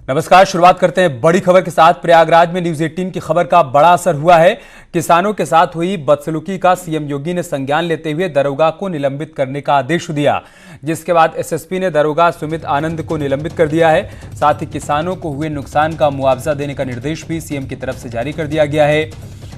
नमस्कार। शुरुआत करते हैं बड़ी खबर के साथ। प्रयागराज में न्यूज 18 की खबर का बड़ा असर हुआ है। किसानों के साथ हुई बदसलूकी का सीएम योगी ने संज्ञान लेते हुए दरोगा को निलंबित करने का आदेश दिया, जिसके बाद एसएसपी ने दरोगा सुमित आनंद को निलंबित कर दिया है। साथ ही किसानों को हुए नुकसान का मुआवजा देने का निर्देश भी सीएम की तरफ से जारी कर दिया गया है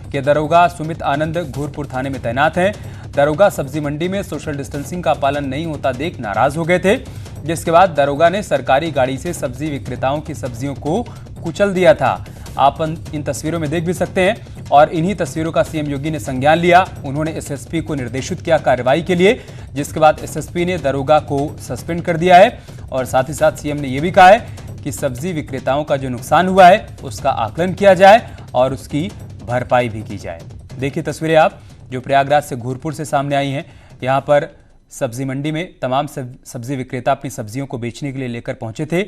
कि दरोगा सुमित आनंद घूरपुर थाने में तैनात हैं। दरोगा सब्जी मंडी में सोशल डिस्टेंसिंग का पालन नहीं होता देख नाराज हो गए थे, जिसके बाद दरोगा ने सरकारी गाड़ी से सब्जी विक्रेताओं की सब्जियों को कुचल दिया था। आप इन तस्वीरों में देख भी सकते हैं और इन्हीं तस्वीरों का सीएम योगी ने संज्ञान लिया। उन्होंने एसएसपी को निर्देशित किया कार्रवाई के लिए, जिसके बाद एसएसपी ने दरोगा को सस्पेंड कर दिया है और साथ ही साथ सीएम ने यह भी कहा है कि सब्जी विक्रेताओं का जो नुकसान हुआ है उसका आकलन किया जाए और उसकी भरपाई भी की जाए। देखिए तस्वीरें आप जो प्रयागराज से घूरपुर से सामने आई हैं। यहाँ पर सब्जी मंडी में तमाम सब्जी विक्रेता अपनी सब्जियों को बेचने के लिए लेकर पहुंचे थे,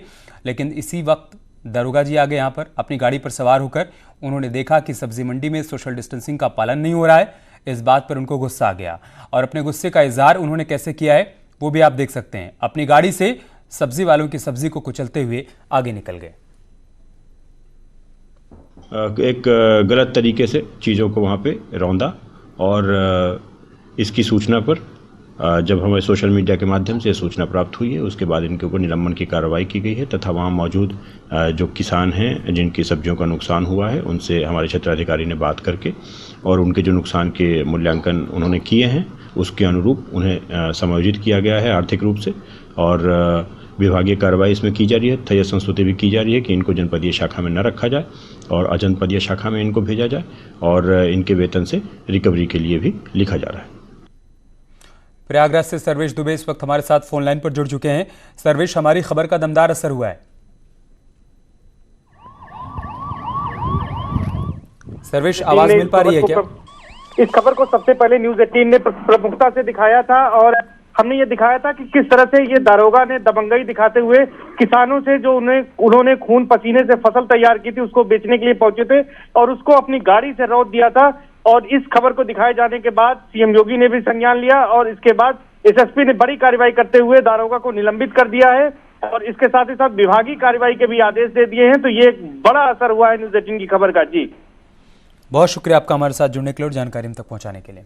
लेकिन इसी वक्त दरोगा जी आ गए। यहाँ पर अपनी गाड़ी पर सवार होकर उन्होंने देखा कि सब्जी मंडी में सोशल डिस्टेंसिंग का पालन नहीं हो रहा है। इस बात पर उनको गुस्सा आ गया और अपने गुस्से का इजहार उन्होंने कैसे किया है वो भी आप देख सकते हैं। अपनी गाड़ी से सब्जी वालों की सब्जी को कुचलते हुए आगे निकल गए। एक गलत तरीके से चीज़ों को वहाँ पे रौंदा और इसकी सूचना पर जब हमें सोशल मीडिया के माध्यम से सूचना प्राप्त हुई है, उसके बाद इनके ऊपर निलंबन की कार्रवाई की गई है तथा वहाँ मौजूद जो किसान हैं जिनकी सब्जियों का नुकसान हुआ है, उनसे हमारे क्षेत्राधिकारी ने बात करके और उनके जो नुकसान के मूल्यांकन उन्होंने किए हैं उसके अनुरूप उन्हें समायोजित किया गया है आर्थिक रूप से। और विभागीय कार्रवाई इसमें की जा रही है, तय संस्तुति भी की जा रही है कि इनको जनपदीय शाखा में न रखा जाए और अजनपदीय शाखा में इनको भेजा जाए और इनके वेतन से रिकवरी के लिए भी लिखा जा रहा है। प्रयागराज से सर्वेश दुबे इस वक्त हमारे साथ फोन लाइन पर जुड़ चुके हैं। सर्वेश, हमारी खबर का दमदार असर हुआ है। सर्वेश, आवाज मिल पा रही है क्या? इस खबर को सबसे पहले न्यूज 18 ने प्रमुखता से दिखाया था और हमने ये दिखाया था कि किस तरह से ये दारोगा ने दबंगई दिखाते हुए किसानों से जो उन्होंने खून पसीने से फसल तैयार की थी उसको बेचने के लिए पहुंचे थे और उसको अपनी गाड़ी से रौंद दिया था। और इस खबर को दिखाए जाने के बाद सीएम योगी ने भी संज्ञान लिया और इसके बाद एसएसपी ने बड़ी कार्रवाई करते हुए दारोगा को निलंबित कर दिया है और इसके साथ ही साथ विभागीय कार्रवाई के भी आदेश दे दिए हैं। तो ये एक बड़ा असर हुआ है न्यूज 18 की खबर का। जी बहुत शुक्रिया आपका हमारे साथ जुड़ने के लिए और जानकारी हम तक पहुंचाने के लिए।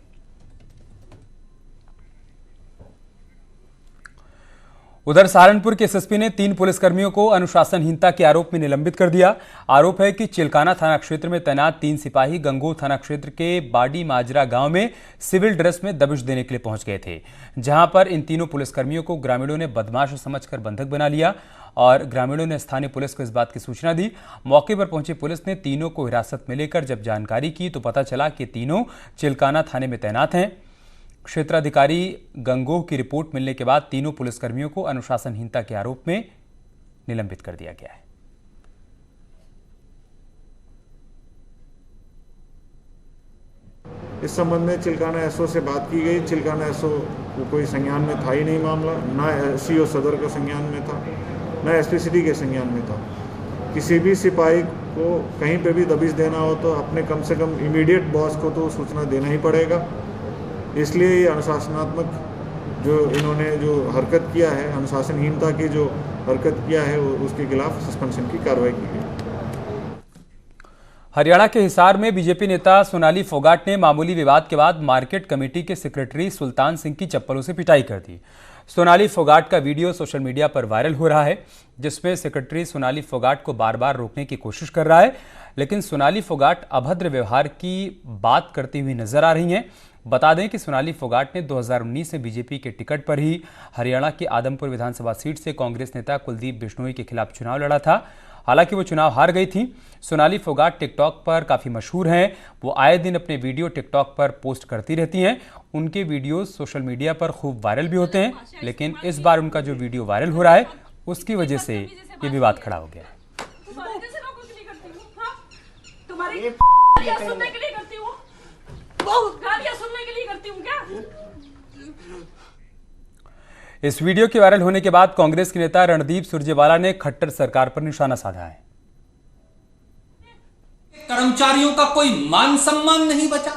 उधर सहारनपुर के एसएसपी ने 3 पुलिसकर्मियों को अनुशासनहीनता के आरोप में निलंबित कर दिया। आरोप है कि चिलकाना थाना क्षेत्र में तैनात 3 सिपाही गंगोह थाना क्षेत्र के बाडी माजरा गांव में सिविल ड्रेस में दबिश देने के लिए पहुंच गए थे, जहां पर इन तीनों पुलिसकर्मियों को ग्रामीणों ने बदमाश समझकर बंधक बना लिया और ग्रामीणों ने स्थानीय पुलिस को इस बात की सूचना दी। मौके पर पहुंची पुलिस ने तीनों को हिरासत में लेकर जब जानकारी की तो पता चला कि तीनों चिलकाना थाने में तैनात हैं। क्षेत्राधिकारी गंगोह की रिपोर्ट मिलने के बाद तीनों पुलिसकर्मियों को अनुशासनहीनता के आरोप में निलंबित कर दिया गया है। इस संबंध में चिलकाना एसओ से बात की गई। चिलकाना एसओ को कोई संज्ञान में था ही नहीं मामला, ना एससीओ सदर का संज्ञान में था, ना एसपी सिटी के संज्ञान में था। किसी भी सिपाही को कहीं पे भी दबिश देना हो तो अपने कम से कम इमीडिएट बॉस को तो सूचना देना ही पड़ेगा। इसलिए ये अनुशासनात्मक जो इन्होंने जो हरकत किया है, अनुशासनहीनता की जो हरकत किया है, उसके खिलाफ सस्पेंशन की कार्रवाई की गई। हरियाणा के हिसार में बीजेपी नेता सोनाली फोगाट ने मामूली विवाद के बाद मार्केट कमेटी के सेक्रेटरी सुल्तान सिंह की चप्पलों से पिटाई कर दी। सोनाली फोगाट का वीडियो सोशल मीडिया पर वायरल हो रहा है, जिसमें सेक्रेटरी सोनाली फोगाट को बार बार रोकने की कोशिश कर रहा है, लेकिन सोनाली फोगाट अभद्र व्यवहार की बात करती हुई नजर आ रही हैं। बता दें कि सोनाली फोगाट ने 2019 में बीजेपी के टिकट पर ही हरियाणा की आदमपुर विधानसभा सीट से कांग्रेस नेता कुलदीप बिश्नोई के खिलाफ चुनाव लड़ा था। हालांकि वो चुनाव हार गई थी। सोनाली फोगाट टिकटॉक पर काफ़ी मशहूर हैं। वो आए दिन अपने वीडियो टिकटॉक पर पोस्ट करती रहती हैं। उनके वीडियो सोशल मीडिया पर खूब वायरल भी होते हैं, लेकिन इस बार उनका जो वीडियो वायरल हो रहा है उसकी वजह से ये विवाद खड़ा हो गया है। इस वीडियो के वायरल होने के बाद कांग्रेस के नेता रणदीप सुरजेवाला ने खट्टर सरकार पर निशाना साधा है। कर्मचारियों का कोई मान सम्मान नहीं बचा,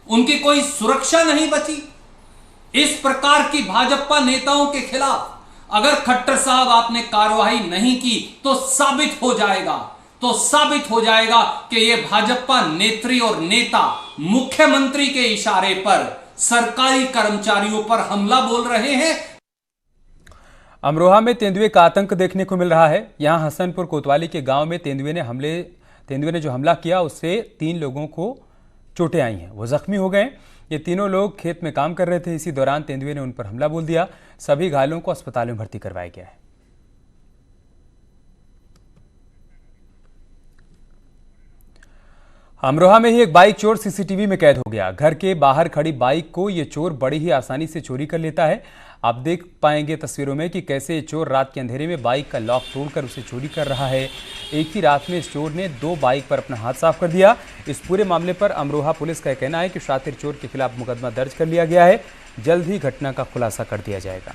उनकी कोई सुरक्षा नहीं बची। इस प्रकार की भाजपा नेताओं के खिलाफ अगर खट्टर साहब आपने कार्रवाई नहीं की तो साबित हो जाएगा कि ये भाजपा नेत्री और नेता मुख्यमंत्री के इशारे पर सरकारी कर्मचारियों पर हमला बोल रहे हैं। अमरोहा में तेंदुए का आतंक देखने को मिल रहा है। यहां हसनपुर कोतवाली के गांव में तेंदुए ने जो हमला किया उससे 3 लोगों को चोटें आई हैं, वो जख्मी हो गए। ये तीनों लोग खेत में काम कर रहे थे। इसी दौरान तेंदुए ने उन पर हमला बोल दिया। सभी घायलों को अस्पताल में भर्ती करवाया गया है। अमरोहा में ही एक बाइक चोर सीसीटीवी में कैद हो गया। घर के बाहर खड़ी बाइक को ये चोर बड़ी ही आसानी से चोरी कर लेता है। आप देख पाएंगे तस्वीरों में कि कैसे ये चोर रात के अंधेरे में बाइक का लॉक तोड़कर उसे चोरी कर रहा है। एक ही रात में इस चोर ने 2 बाइक पर अपना हाथ साफ कर दिया। इस पूरे मामले पर अमरोहा पुलिस का कहना है कि शातिर चोर के खिलाफ मुकदमा दर्ज कर लिया गया है। जल्द ही घटना का खुलासा कर दिया जाएगा।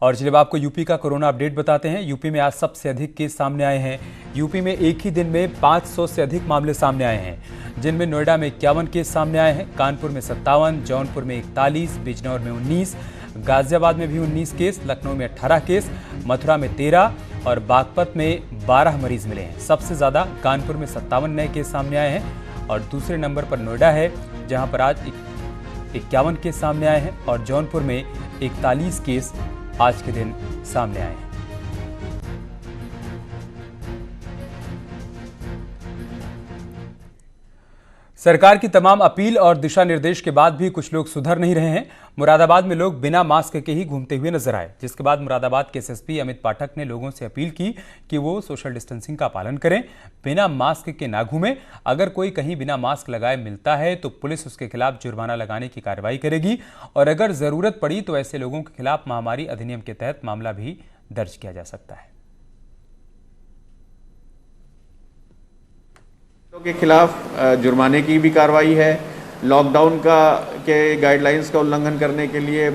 और चलिए आपको यूपी का कोरोना अपडेट बताते हैं। यूपी में आज सबसे अधिक केस सामने आए हैं। यूपी में एक ही दिन में 500 से अधिक मामले सामने आए हैं, जिनमें नोएडा में 51 केस सामने आए हैं, कानपुर में 57, जौनपुर में 41, बिजनौर में 19, गाजियाबाद में भी 19 केस, लखनऊ में 18 केस, मथुरा में 13 और बागपत में 12 मरीज मिले हैं। सबसे ज़्यादा कानपुर में 57 नए केस सामने आए हैं और दूसरे नंबर पर नोएडा है, जहाँ पर आज 51 केस सामने आए हैं और जौनपुर में 41 केस आज के दिन सामने आए हैं। सरकार की तमाम अपील और दिशा निर्देश के बाद भी कुछ लोग सुधर नहीं रहे हैं। मुरादाबाद में लोग बिना मास्क के ही घूमते हुए नजर आए, जिसके बाद मुरादाबाद के एसएसपी अमित पाठक ने लोगों से अपील की कि वो सोशल डिस्टेंसिंग का पालन करें, बिना मास्क के ना घूमें। अगर कोई कहीं बिना मास्क लगाए मिलता है तो पुलिस उसके खिलाफ जुर्माना लगाने की कार्रवाई करेगी और अगर जरूरत पड़ी तो ऐसे लोगों के खिलाफ महामारी अधिनियम के तहत मामला भी दर्ज किया जा सकता है। के खिलाफ जुर्माने की भी कार्रवाई है। लॉकडाउन के गाइडलाइंस का उल्लंघन करने के लिए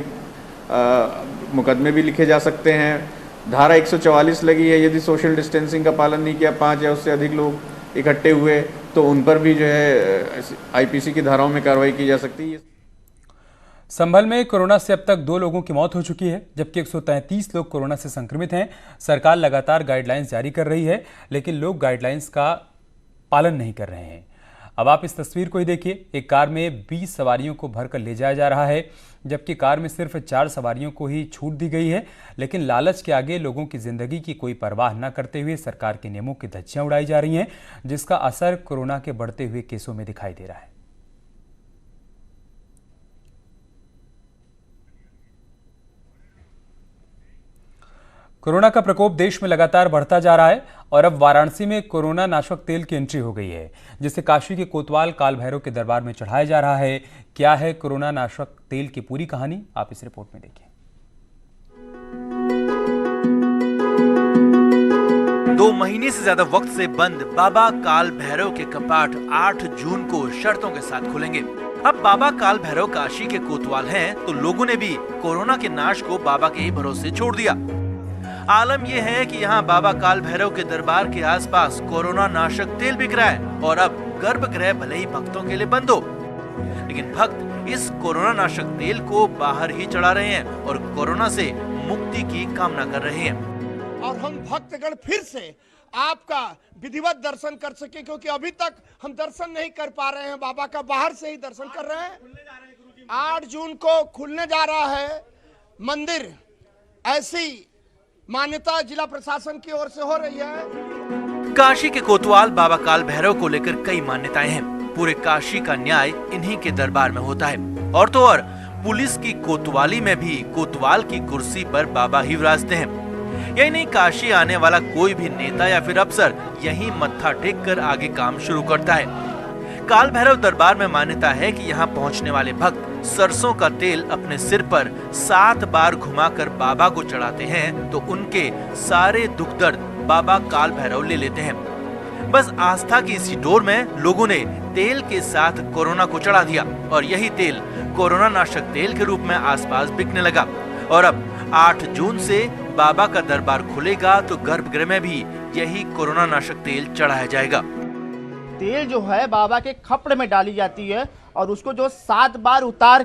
मुकदमे भी लिखे जा सकते हैं। धारा 144 लगी है, यदि सोशल डिस्टेंसिंग का पालन नहीं किया, 5 या उससे अधिक लोग इकट्ठे हुए तो उन पर भी जो है आईपीसी की धाराओं में कार्रवाई की जा सकती है। संभल में कोरोना से अब तक 2 लोगों की मौत हो चुकी है, जबकि 133 लोग कोरोना से संक्रमित हैं। सरकार लगातार गाइडलाइंस जारी कर रही है, लेकिन लोग गाइडलाइंस का पालन नहीं कर रहे हैं। अब आप इस तस्वीर को ही देखिए। एक कार में 20 सवारियों को भरकर ले जाया जा रहा है, जबकि कार में सिर्फ 4 सवारियों को ही छूट दी गई है। लेकिन लालच के आगे लोगों की जिंदगी की कोई परवाह न करते हुए सरकार के नियमों की धज्जियां उड़ाई जा रही हैं, जिसका असर कोरोना के बढ़ते हुए केसों में दिखाई दे रहा है। कोरोना का प्रकोप देश में लगातार बढ़ता जा रहा है और अब वाराणसी में कोरोना नाशक तेल की एंट्री हो गई है, जिसे काशी के कोतवाल काल भैरव के दरबार में चढ़ाया जा रहा है। क्या है कोरोना नाशक तेल की पूरी कहानी, आप इस रिपोर्ट में देखिए। 2 महीने से ज्यादा वक्त से बंद बाबा काल भैरव के कपाट 8 जून को शर्तों के साथ खुलेंगे। अब बाबा काल भैरव काशी के कोतवाल हैं, तो लोगों ने भी कोरोना के नाश को बाबा के ही भरोसे छोड़ दिया। आलम यह है कि यहाँ बाबा काल भैरव के दरबार के आसपास कोरोना नाशक तेल बिक रहा है और अब गर्भगृह भले ही भक्तों के लिए बंद हो, लेकिन भक्त इस कोरोना नाशक तेल को बाहर ही चढ़ा रहे हैं और कोरोना से मुक्ति की कामना कर रहे हैं। और हम भक्तगण फिर से आपका विधिवत दर्शन कर सके, क्योंकि अभी तक हम दर्शन नहीं कर पा रहे हैं। बाबा का बाहर से ही दर्शन कर रहे हैं। 8 जून को खुलने जा रहा है मंदिर, ऐसी मान्यता जिला प्रशासन की ओर से हो रही है। काशी के कोतवाल बाबा काल भैरव को लेकर कई मान्यताएं हैं। पूरे काशी का न्याय इन्हीं के दरबार में होता है और तो और पुलिस की कोतवाली में भी कोतवाल की कुर्सी पर बाबा ही विराजते हैं। यही नहीं, काशी आने वाला कोई भी नेता या फिर अफसर यहीं मत्था टेक कर आगे काम शुरू करता है। काल भैरव दरबार में मान्यता है कि यहाँ पहुँचने वाले भक्त सरसों का तेल अपने सिर पर 7 बार घुमाकर बाबा को चढ़ाते हैं तो उनके सारे दुख दर्द बाबा काल भैरव ले लेते हैं। बस आस्था की इसी डोर में लोगों ने तेल के साथ कोरोना को चढ़ा दिया और यही तेल कोरोना नाशक तेल के रूप में आसपास बिकने लगा। और अब 8 जून से बाबा का दरबार खुलेगा तो गर्भगृह में भी यही कोरोना नाशक तेल चढ़ाया जाएगा। तेल जो है बाबा के खपड़ में डाली जाती है और उसको जो 7 बार उतार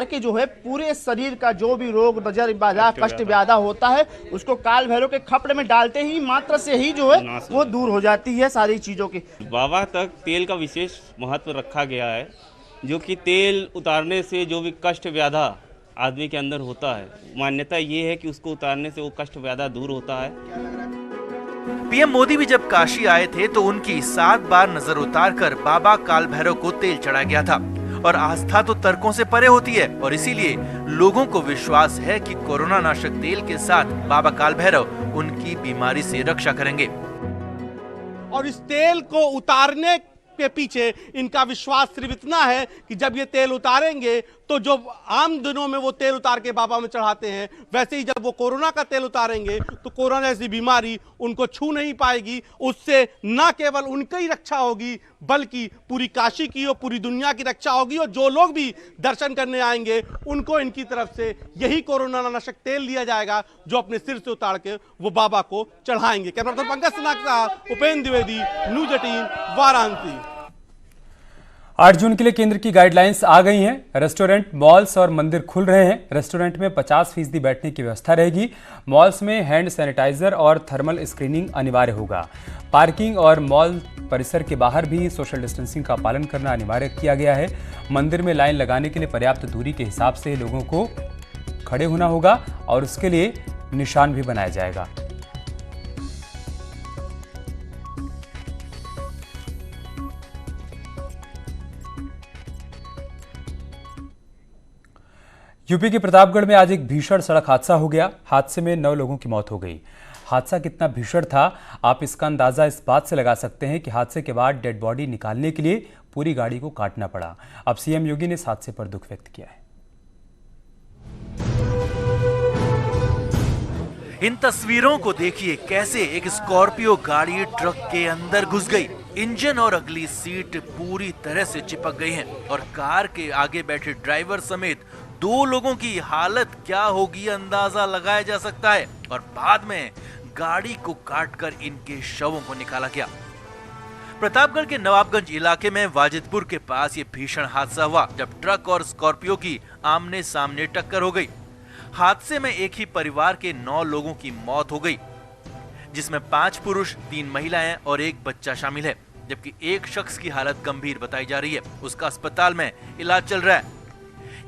के जो है पूरे शरीर का जो भी रोग, नजर बाधा, कष्ट व्याधा होता है उसको काल भैरव के खपड़ में डालते ही मात्र से ही जो है वो दूर हो जाती है सारी चीजों की। बाबा तक तेल का विशेष महत्व रखा गया है, जो कि तेल उतारने से जो भी कष्ट व्याधा आदमी के अंदर होता है, मान्यता ये है कि उसको उतारने से वो कष्ट व्याधा दूर होता है। पीएम मोदी भी जब काशी आए थे तो उनकी 7 बार नजर उतारकर बाबा काल भैरव को तेल चढ़ाया गया था। और आस्था तो तर्कों से परे होती है और इसीलिए लोगों को विश्वास है कि कोरोना नाशक तेल के साथ बाबा काल भैरव उनकी बीमारी से रक्षा करेंगे। और इस तेल को उतारने के पीछे इनका विश्वास सिर्फ इतना है कि जब ये तेल उतारेंगे तो जो आम दिनों में वो तेल उतार के बाबा में चढ़ाते हैं, वैसे ही जब वो कोरोना का तेल उतारेंगे तो कोरोना जैसी बीमारी उनको छू नहीं पाएगी। उससे न केवल उनकी ही रक्षा होगी बल्कि पूरी काशी की और पूरी दुनिया की रक्षा होगी। और जो लोग भी दर्शन करने आएंगे उनको इनकी तरफ से यही कोरोना नाशक तेल दिया जाएगा जो अपने सिर से उतार के वो बाबा को चढ़ाएंगे। कैमरा पर्सन पंकज सिन्हा के साथ उपेंद्र द्विवेदी, न्यूज 18 वाराणसी। 8 जून के लिए केंद्र की गाइडलाइंस आ गई हैं। रेस्टोरेंट, मॉल्स और मंदिर खुल रहे हैं। रेस्टोरेंट में 50% बैठने की व्यवस्था रहेगी। मॉल्स में हैंड सैनिटाइजर और थर्मल स्क्रीनिंग अनिवार्य होगा। पार्किंग और मॉल परिसर के बाहर भी सोशल डिस्टेंसिंग का पालन करना अनिवार्य किया गया है। मंदिर में लाइन लगाने के लिए पर्याप्त दूरी के हिसाब से लोगों को खड़े होना होगा और उसके लिए निशान भी बनाया जाएगा। यूपी के प्रतापगढ़ में आज एक भीषण सड़क हादसा हो गया। हादसे में 9 लोगों की मौत हो गई। हादसा कितना भीषण था, आप इसका अंदाजा इस बात से लगा सकते हैं कि हादसे के बाद डेड बॉडी निकालने के लिए पूरी गाड़ी को काटना पड़ा। अब सीएम योगी ने इस हादसे पर दुख व्यक्त किया है। इन तस्वीरों को देखिए, कैसे एक स्कॉर्पियो गाड़ी ट्रक के अंदर घुस गई। इंजन और अगली सीट पूरी तरह से चिपक गई हैं और कार के आगे बैठे ड्राइवर समेत 2 लोगों की हालत क्या होगी अंदाजा लगाया जा सकता है। और बाद में गाड़ी को काटकर इनके शवों को निकाला गया। प्रतापगढ़ के नवाबगंज इलाके में वाजिदपुर के पास ये भीषण हादसा हुआ जब ट्रक और स्कॉर्पियो की आमने सामने टक्कर हो गई। हादसे में एक ही परिवार के 9 लोगों की मौत हो गई, जिसमें 5 पुरुष, 3 महिलाएं और 1 बच्चा शामिल है, जबकि एक शख्स की हालत गंभीर बताई जा रही है। उसका अस्पताल में इलाज चल रहा है।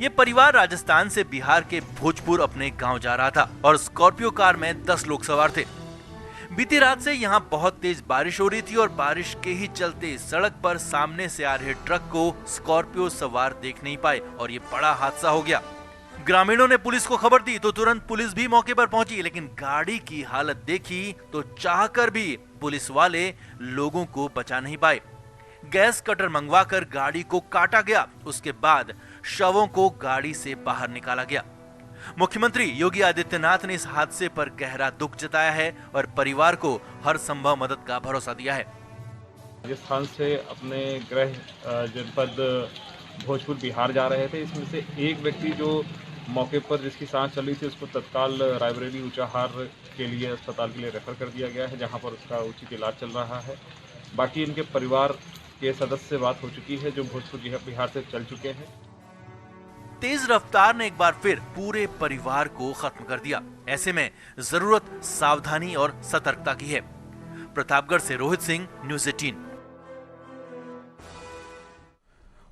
ये परिवार राजस्थान से बिहार के भोजपुर अपने गांव जा रहा था और स्कॉर्पियो कार में 10 लोग सवार थे। बीती रात से यहां बहुत तेज बारिश हो रही थी और बारिश के ही चलते सड़क पर सामने से आ रहे ट्रक को स्कॉर्पियो सवार देख नहीं पाए और ये बड़ा हादसा हो गया। ग्रामीणों ने पुलिस को खबर दी तो तुरंत पुलिस भी मौके पर पहुंची, लेकिन गाड़ी की हालत देखी तो चाहकर भी पुलिस वाले लोगों को बचा नहीं पाए। गैस कटर मंगवाकर गाड़ी को काटा गया। उसके बाद शवों को गाड़ी से बाहर निकाला गया। मुख्यमंत्री योगी आदित्यनाथ ने इस हादसे पर गहरा दुख जताया है और परिवार को हर संभव मदद का भरोसा दिया है। राजस्थान से अपने गृह जनपद भोजपुर बिहार जा रहे थे। इसमें से एक व्यक्ति जो मौके पर जिसकी सांस चल रही थी उसको तत्काल रायबरेली ऊंचाहार के लिए अस्पताल के लिए रेफर कर दिया गया है, जहां पर उसका उचित इलाज चल रहा है। बाकी इनके परिवार के सदस्य से बात हो चुकी है जो भोजपुर बिहार से चल चुके हैं। तेज रफ्तार ने एक बार फिर पूरे परिवार को खत्म कर दिया। ऐसे में जरूरत सावधानी और सतर्कता की है। प्रतापगढ़ से रोहित सिंह, न्यूज 18।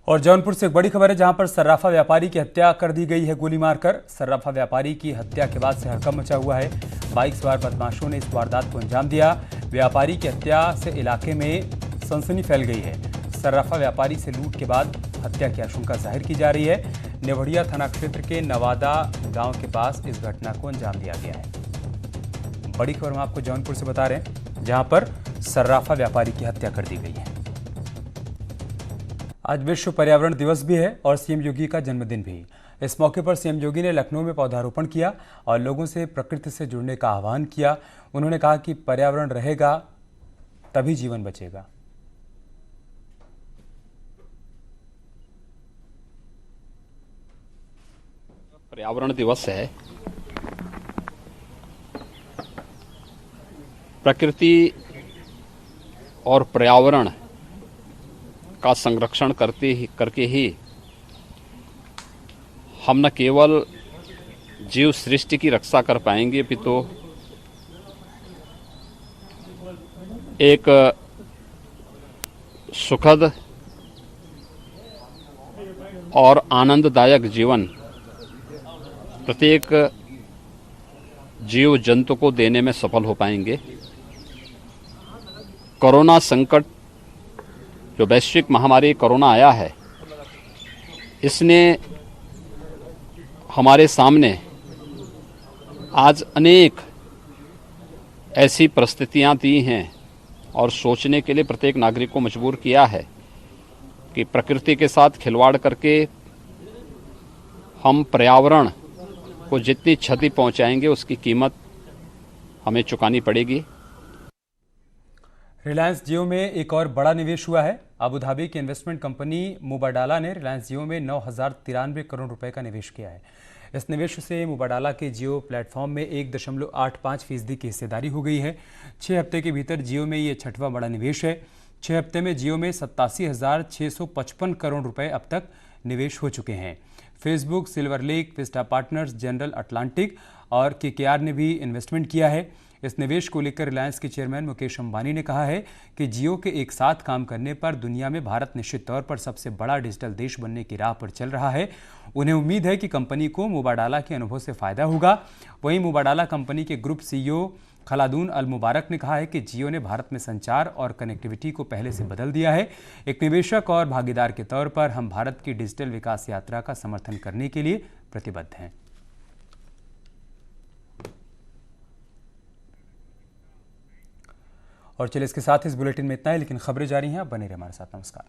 और जौनपुर से एक बड़ी खबर है, जहां पर सर्राफा व्यापारी की हत्या कर दी गई है गोली मारकर। सर्राफा व्यापारी की हत्या के बाद से हड़कंप मचा हुआ है। बाइक सवार बदमाशों ने इस वारदात को अंजाम दिया। व्यापारी की हत्या से इलाके में सनसनी फैल गई है। सर्राफा व्यापारी से लूट के बाद हत्या की आशंका जाहिर की जा रही है। नेवढ़िया थाना क्षेत्र के नवादा गांव के पास इस घटना को अंजाम दिया गया है। बड़ी खबर हम आपको जौनपुर से बता रहे हैं, जहां पर सर्राफा व्यापारी की हत्या कर दी गई है। आज विश्व पर्यावरण दिवस भी है और सीएम योगी का जन्मदिन भी। इस मौके पर सीएम योगी ने लखनऊ में पौधारोपण किया और लोगों से प्रकृति से जुड़ने का आह्वान किया। उन्होंने कहा कि पर्यावरण रहेगा तभी जीवन बचेगा। पर्यावरण दिवस है। प्रकृति और पर्यावरण का संरक्षण करके ही हम न केवल जीव सृष्टि की रक्षा कर पाएंगे अपितु एक सुखद और आनंददायक जीवन प्रत्येक जीव जंतु को देने में सफल हो पाएंगे। कोरोना संकट, जो वैश्विक महामारी कोरोना आया है, इसने हमारे सामने आज अनेक ऐसी परिस्थितियां दी हैं और सोचने के लिए प्रत्येक नागरिक को मजबूर किया है कि प्रकृति के साथ खिलवाड़ करके हम पर्यावरण को जितनी क्षति पहुंचाएंगे उसकी कीमत हमें चुकानी पड़ेगी। रिलायंस जियो में एक और बड़ा निवेश हुआ है। अबू धाबी की इन्वेस्टमेंट कंपनी मुबाडाला ने रिलायंस जियो में 9,093 करोड़ रुपए का निवेश किया है। इस निवेश से मुबाडाला के जियो प्लेटफॉर्म में 1.85% की हिस्सेदारी हो गई है। 6 हफ्ते के भीतर जियो में ये 6वां बड़ा निवेश है। 6 हफ्ते में जियो में 87,655 करोड़ रुपए अब तक निवेश हो चुके हैं। Facebook, silver lake, Vista partners, general Atlantic और केकेआर ने भी इन्वेस्टमेंट किया है। इस निवेश को लेकर रिलायंस के चेयरमैन मुकेश अंबानी ने कहा है कि जियो के एक साथ काम करने पर दुनिया में भारत निश्चित तौर पर सबसे बड़ा डिजिटल देश बनने की राह पर चल रहा है। उन्हें उम्मीद है कि कंपनी को मुबाडाला के अनुभव से फायदा होगा। वहीं मुबाडाला कंपनी के ग्रुप सीईओ खलादून अल मुबारक ने कहा है कि जियो ने भारत में संचार और कनेक्टिविटी को पहले से बदल दिया है। एक निवेशक और भागीदार के तौर पर हम भारत की डिजिटल विकास यात्रा का समर्थन करने के लिए प्रतिबद्ध हैं। और चलिए इसके साथ इस बुलेटिन में इतना ही, लेकिन खबरें जारी हैं। आप बने रहिए हमारे साथ। नमस्कार।